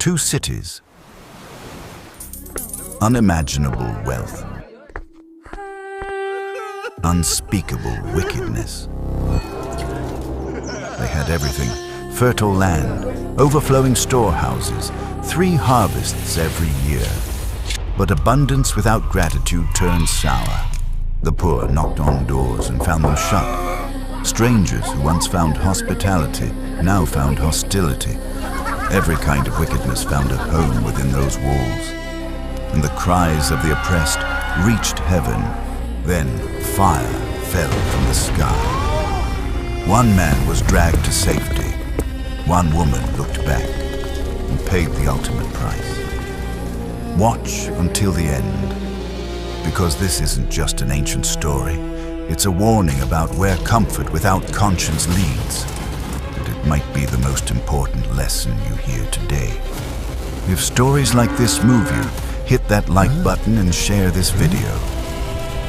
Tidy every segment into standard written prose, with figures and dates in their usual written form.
Two cities, unimaginable wealth, unspeakable wickedness. They had everything: fertile land, overflowing storehouses, 3 harvests every year. But abundance without gratitude turned sour. The poor knocked on doors and found them shut. Strangers who once found hospitality now found hostility. Every kind of wickedness found a home within those walls. And the cries of the oppressed reached heaven. Then fire fell from the sky. One man was dragged to safety. One woman looked back and paid the ultimate price. Watch until the end, because this isn't just an ancient story. It's a warning about where comfort without conscience leads. And it might be the most important lesson you hear today. If stories like this move you, hit that like button and share this video.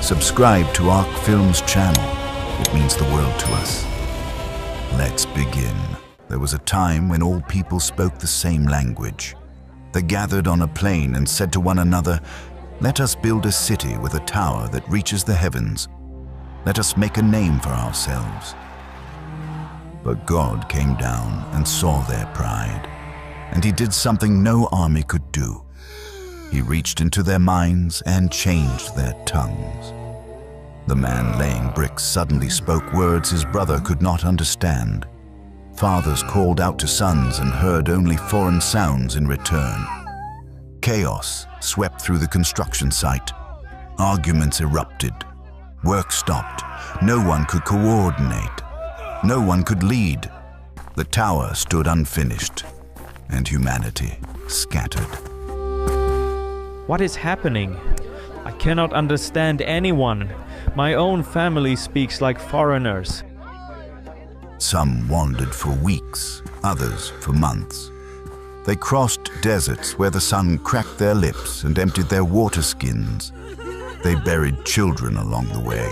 Subscribe to Arc Films channel. It means the world to us. Let's begin. There was a time when all people spoke the same language. They gathered on a plain and said to one another, "Let us build a city with a tower that reaches the heavens. Let us make a name for ourselves." But God came down and saw their pride, and he did something no army could do. He reached into their minds and changed their tongues. The man laying bricks suddenly spoke words his brother could not understand. Fathers called out to sons and heard only foreign sounds in return. Chaos swept through the construction site. Arguments erupted. Work stopped. No one could coordinate. No one could lead. The tower stood unfinished, and humanity scattered. What is happening? I cannot understand anyone. My own family speaks like foreigners. Some wandered for weeks, others for months. They crossed deserts where the sun cracked their lips and emptied their water skins. They buried children along the way.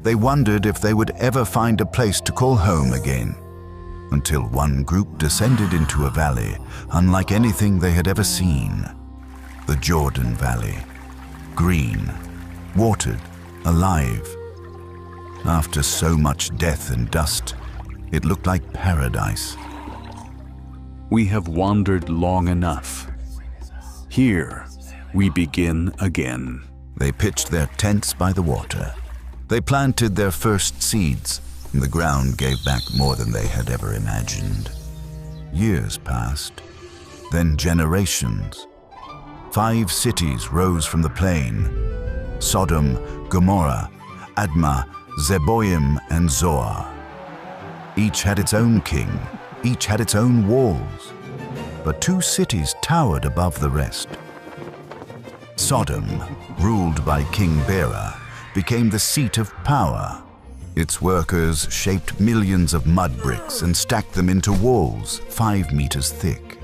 They wondered if they would ever find a place to call home again, until one group descended into a valley unlike anything they had ever seen. The Jordan Valley. Green, watered, alive. After so much death and dust, it looked like paradise. We have wandered long enough. Here, we begin again. They pitched their tents by the water. They planted their first seeds, and the ground gave back more than they had ever imagined. Years passed, then generations. 5 cities rose from the plain: Sodom, Gomorrah, Admah, Zeboim, and Zoar. Each had its own king, each had its own walls, but 2 cities towered above the rest. Sodom, ruled by King Bera, became the seat of power. Its workers shaped millions of mud bricks and stacked them into walls 5 meters thick.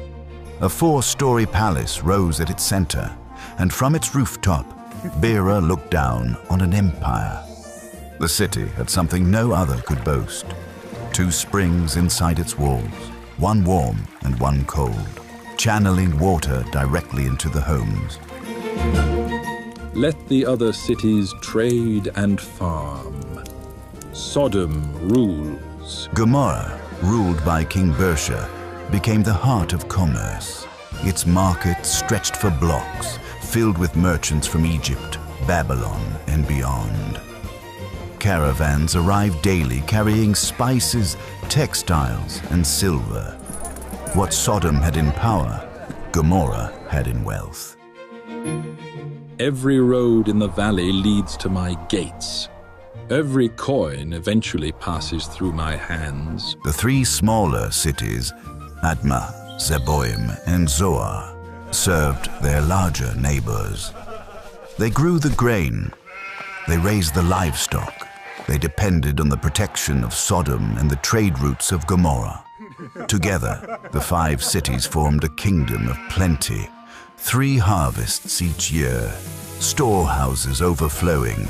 A 4-story palace rose at its center, and from its rooftop, Bera looked down on an empire. The city had something no other could boast: 2 springs inside its walls, one warm and one cold, channeling water directly into the homes. Let the other cities trade and farm. Sodom rules. Gomorrah, ruled by King Bersha, became the heart of commerce. Its market stretched for blocks, filled with merchants from Egypt, Babylon, and beyond. Caravans arrived daily carrying spices, textiles, and silver. What Sodom had in power, Gomorrah had in wealth. Every road in the valley leads to my gates. Every coin eventually passes through my hands. The 3 smaller cities, Admah, Zeboim, and Zoar, served their larger neighbors. They grew the grain. They raised the livestock. They depended on the protection of Sodom and the trade routes of Gomorrah. Together, the 5 cities formed a kingdom of plenty. 3 harvests each year, storehouses overflowing.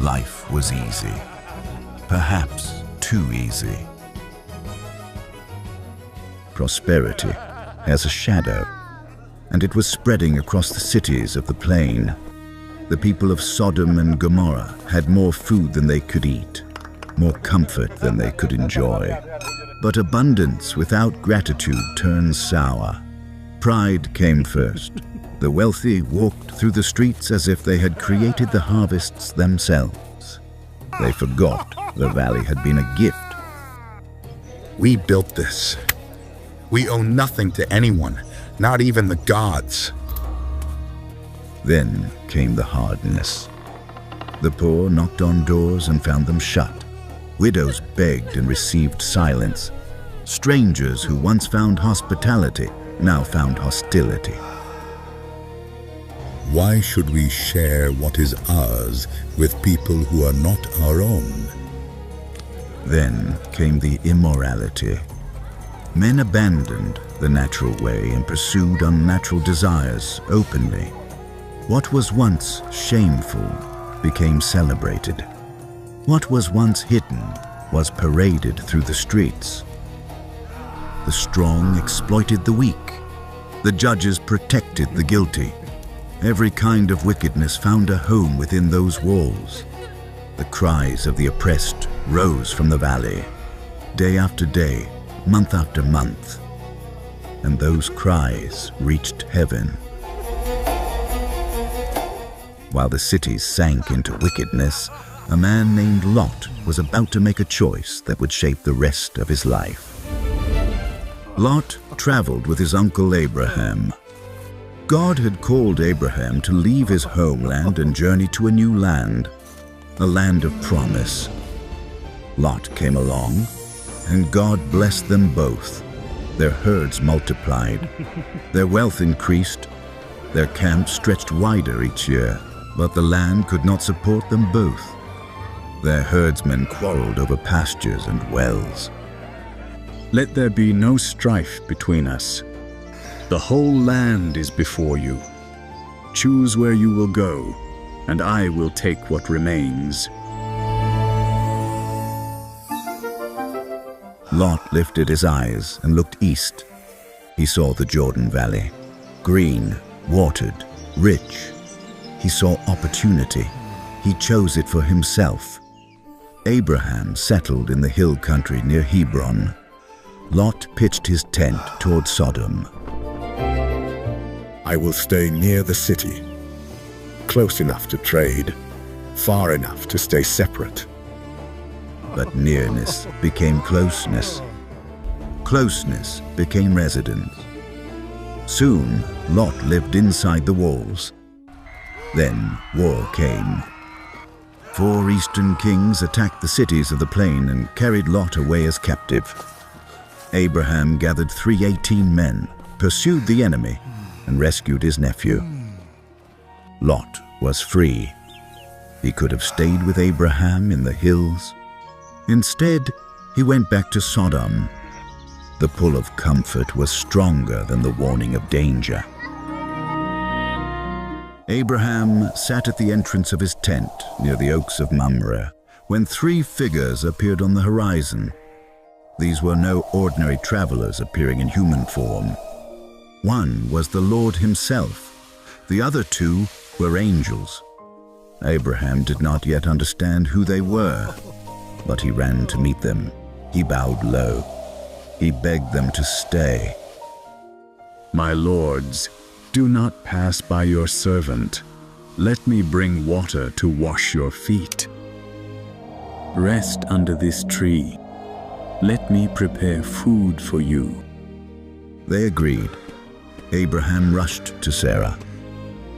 Life was easy. Perhaps too easy. Prosperity as a shadow, and it was spreading across the cities of the plain. The people of Sodom and Gomorrah had more food than they could eat, more comfort than they could enjoy. But abundance without gratitude turns sour. Pride came first. The wealthy walked through the streets as if they had created the harvests themselves. They forgot the valley had been a gift. We built this. We owe nothing to anyone, not even the gods. Then came the hardness. The poor knocked on doors and found them shut. Widows begged and received silence. Strangers who once found hospitality now found hostility. Why should we share what is ours with people who are not our own? Then came the immorality. Men abandoned the natural way and pursued unnatural desires openly. What was once shameful became celebrated. What was once hidden was paraded through the streets. The strong exploited the weak. The judges protected the guilty. Every kind of wickedness found a home within those walls. The cries of the oppressed rose from the valley, day after day, month after month, and those cries reached heaven. While the cities sank into wickedness, a man named Lot was about to make a choice that would shape the rest of his life. Lot traveled with his uncle Abraham. God had called Abraham to leave his homeland and journey to a new land, a land of promise. Lot came along, and God blessed them both. Their herds multiplied, their wealth increased, their camps stretched wider each year, but the land could not support them both. Their herdsmen quarreled over pastures and wells. Let there be no strife between us. The whole land is before you. Choose where you will go, and I will take what remains. Lot lifted his eyes and looked east. He saw the Jordan Valley, green, watered, rich. He saw opportunity. He chose it for himself. Abraham settled in the hill country near Hebron. Lot pitched his tent toward Sodom. I will stay near the city, close enough to trade, far enough to stay separate. But nearness became closeness. Closeness became residence. Soon, Lot lived inside the walls. Then war came. 4 eastern kings attacked the cities of the plain and carried Lot away as captive. Abraham gathered 318 men, pursued the enemy, and rescued his nephew. Lot was free. He could have stayed with Abraham in the hills. Instead, he went back to Sodom. The pull of comfort was stronger than the warning of danger. Abraham sat at the entrance of his tent near the oaks of Mamre when 3 figures appeared on the horizon. These were no ordinary travelers appearing in human form. One was the Lord himself. The other 2 were angels. Abraham did not yet understand who they were, but he ran to meet them. He bowed low. He begged them to stay. My lords, do not pass by your servant. Let me bring water to wash your feet. Rest under this tree. Let me prepare food for you. They agreed. Abraham rushed to Sarah.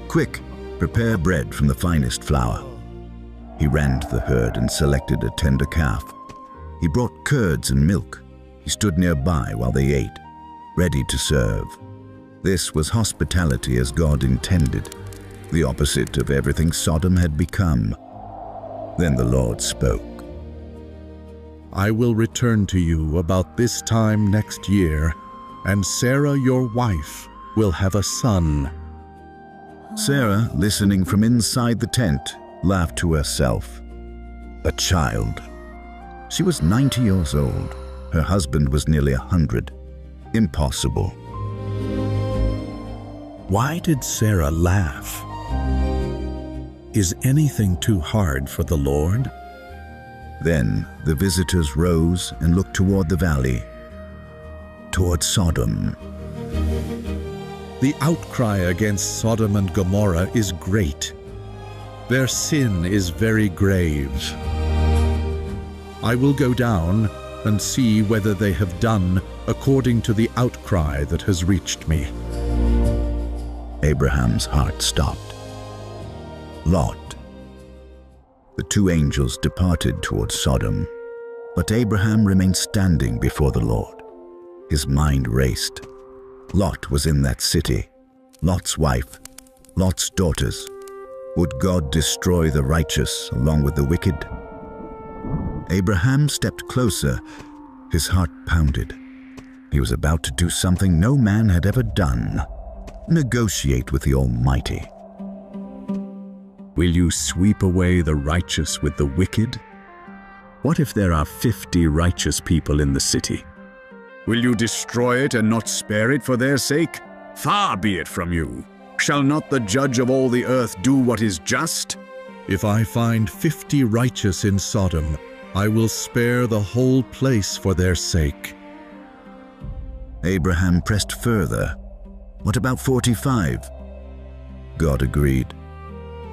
Quick, prepare bread from the finest flour. He ran to the herd and selected a tender calf. He brought curds and milk. He stood nearby while they ate, ready to serve. This was hospitality as God intended, the opposite of everything Sodom had become. Then the Lord spoke. I will return to you about this time next year, and Sarah, your wife, will have a son. Sarah, listening from inside the tent, laughed to herself. A child. She was 90 years old. Her husband was nearly 100. Impossible. Why did Sarah laugh? Is anything too hard for the Lord? Then the visitors rose and looked toward the valley, toward Sodom. The outcry against Sodom and Gomorrah is great. Their sin is very grave. I will go down and see whether they have done according to the outcry that has reached me. Abraham's heart stopped. Lot. The two angels departed toward Sodom, but Abraham remained standing before the Lord. His mind raced. Lot was in that city, Lot's wife, Lot's daughters. Would God destroy the righteous along with the wicked? Abraham stepped closer. His heart pounded. He was about to do something no man had ever done: negotiate with the Almighty. Will you sweep away the righteous with the wicked? What if there are 50 righteous people in the city? Will you destroy it and not spare it for their sake? Far be it from you. Shall not the judge of all the earth do what is just? If I find 50 righteous in Sodom, I will spare the whole place for their sake. Abraham pressed further. What about 45? God agreed.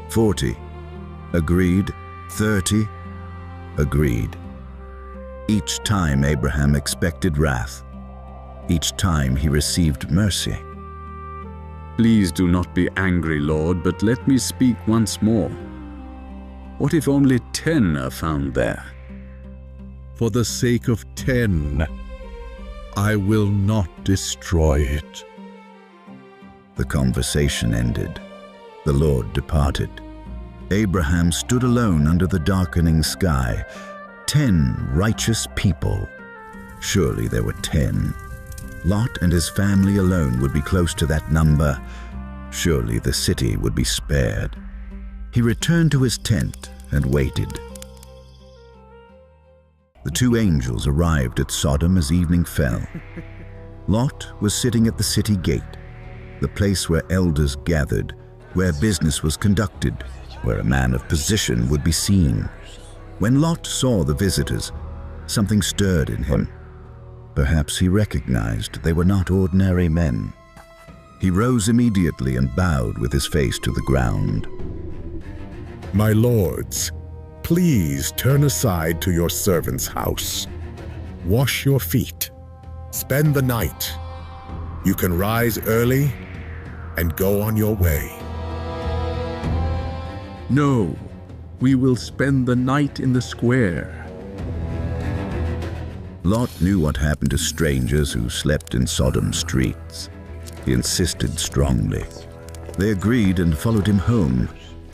40. Agreed. 30. Agreed. Each time Abraham expected wrath. Each time he received mercy. Please do not be angry, Lord, but let me speak once more. What if only 10 are found there? For the sake of 10, I will not destroy it. The conversation ended. The Lord departed. Abraham stood alone under the darkening sky. 10 righteous people. Surely there were 10. Lot and his family alone would be close to that number. Surely the city would be spared. He returned to his tent and waited. The two angels arrived at Sodom as evening fell. Lot was sitting at the city gate, the place where elders gathered, where business was conducted, where a man of position would be seen. When Lot saw the visitors, something stirred in him. Perhaps he recognized they were not ordinary men. He rose immediately and bowed with his face to the ground. My lords, please turn aside to your servant's house. Wash your feet. Spend the night. You can rise early and go on your way. No, we will spend the night in the square. Lot knew what happened to strangers who slept in Sodom's streets. He insisted strongly. They agreed and followed him home.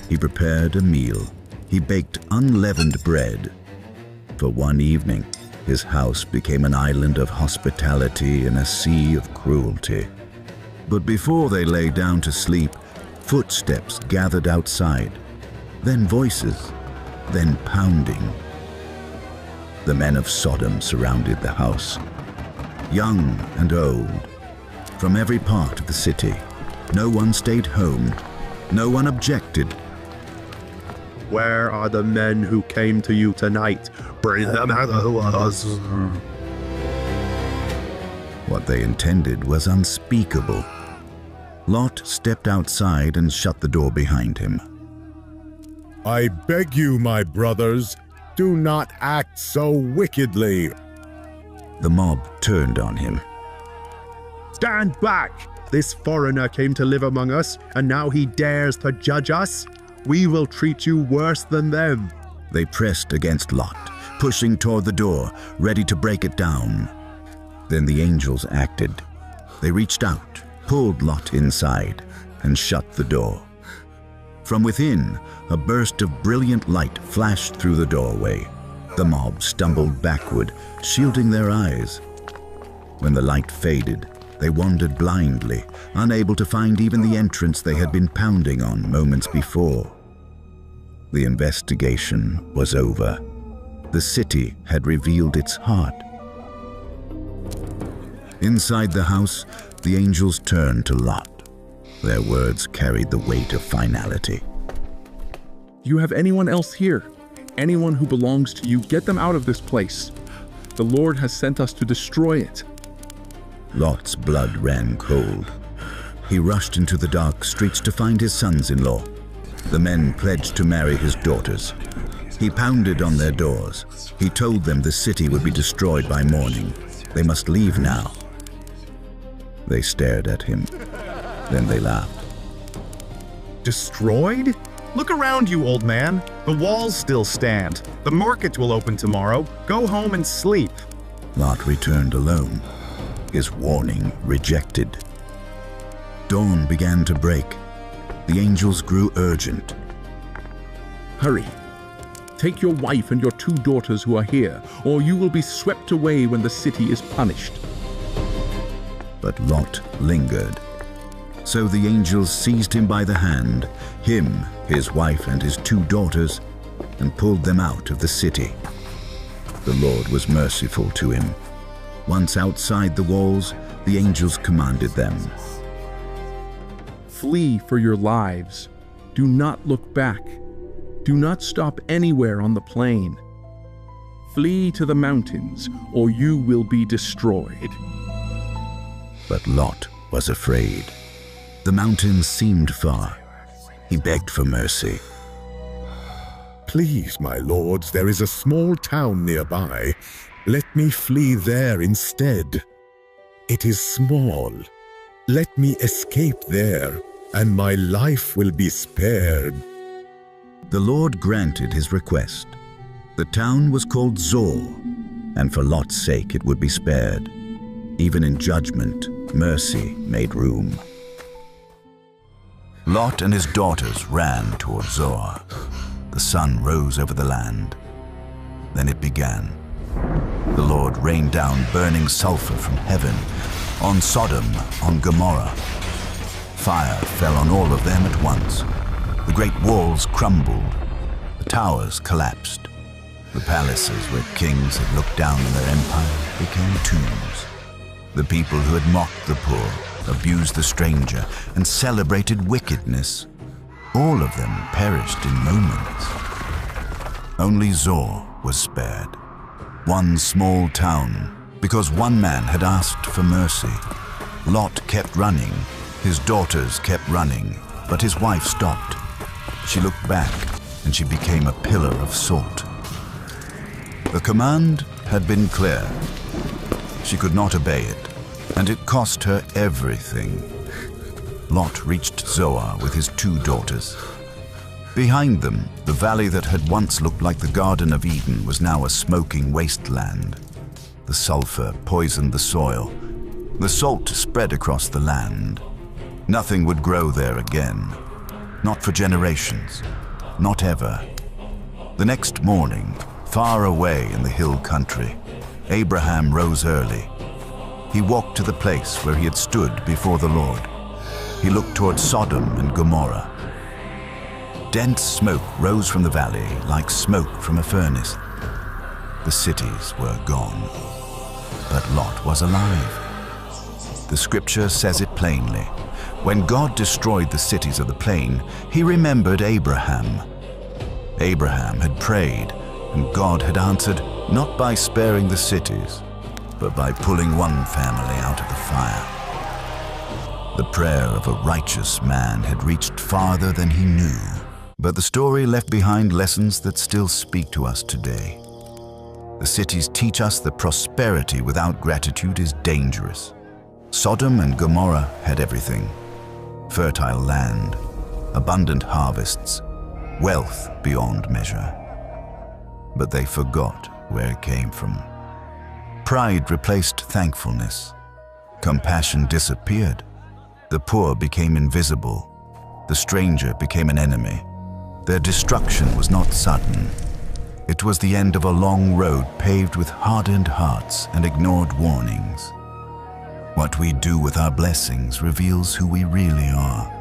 He prepared a meal. He baked unleavened bread. For one evening, his house became an island of hospitality in a sea of cruelty. But before they lay down to sleep, footsteps gathered outside, then voices, then pounding. The men of Sodom surrounded the house, young and old, from every part of the city. No one stayed home. No one objected. Where are the men who came to you tonight? Bring them out to us. What they intended was unspeakable. Lot stepped outside and shut the door behind him. I beg you, my brothers, do not act so wickedly. The mob turned on him. Stand back! This foreigner came to live among us, and now he dares to judge us? We will treat you worse than them. They pressed against Lot, pushing toward the door, ready to break it down. Then the angels acted. They reached out, pulled Lot inside, and shut the door. From within, a burst of brilliant light flashed through the doorway. The mob stumbled backward, shielding their eyes. When the light faded, they wandered blindly, unable to find even the entrance they had been pounding on moments before. The investigation was over. The city had revealed its heart. Inside the house, the angels turned to Lot. Their words carried the weight of finality. Do you have anyone else here? Anyone who belongs to you, get them out of this place. The Lord has sent us to destroy it. Lot's blood ran cold. He rushed into the dark streets to find his sons-in-law. The men pledged to marry his daughters. He pounded on their doors. He told them the city would be destroyed by morning. They must leave now. They stared at him. Then they laughed. Destroyed? Look around you, old man. The walls still stand. The market will open tomorrow. Go home and sleep. Lot returned alone, his warning rejected. Dawn began to break. The angels grew urgent. Hurry. Take your wife and your 2 daughters who are here, or you will be swept away when the city is punished. But Lot lingered. So the angels seized him by the hand, him, his wife, and his 2 daughters, and pulled them out of the city. The Lord was merciful to him. Once outside the walls, the angels commanded them. Flee for your lives. Do not look back. Do not stop anywhere on the plain. Flee to the mountains, or you will be destroyed. But Lot was afraid. The mountains seemed far. He begged for mercy. Please, my lords, there is a small town nearby. Let me flee there instead. It is small. Let me escape there, and my life will be spared. The Lord granted his request. The town was called Zor, and for Lot's sake it would be spared. Even in judgment, mercy made room. Lot and his daughters ran toward Zor. The sun rose over the land. Then it began. The Lord rained down burning sulfur from heaven on Sodom, on Gomorrah. Fire fell on all of them at once. The great walls crumbled. The towers collapsed. The palaces where kings had looked down on their empire became tombs. The people who had mocked the poor, abused the stranger, and celebrated wickedness, all of them perished in moments. Only Zor was spared. One small town, because one man had asked for mercy. Lot kept running. His daughters kept running, but his wife stopped. She looked back, and she became a pillar of salt. The command had been clear. She could not obey it, and it cost her everything. Lot reached Zoar with his 2 daughters. Behind them, the valley that had once looked like the Garden of Eden was now a smoking wasteland. The sulfur poisoned the soil. The salt spread across the land. Nothing would grow there again. Not for generations. Not ever. The next morning, far away in the hill country, Abraham rose early. He walked to the place where he had stood before the Lord. He looked toward Sodom and Gomorrah. Dense smoke rose from the valley like smoke from a furnace. The cities were gone, but Lot was alive. The scripture says it plainly. When God destroyed the cities of the plain, he remembered Abraham. Abraham had prayed, and God had answered not by sparing the cities, but by pulling one family out of the fire. The prayer of a righteous man had reached farther than he knew, but the story left behind lessons that still speak to us today. The cities teach us that prosperity without gratitude is dangerous. Sodom and Gomorrah had everything: fertile land, abundant harvests, wealth beyond measure. But they forgot where it came from. Pride replaced thankfulness. Compassion disappeared. The poor became invisible. The stranger became an enemy. Their destruction was not sudden. It was the end of a long road paved with hardened hearts and ignored warnings. What we do with our blessings reveals who we really are.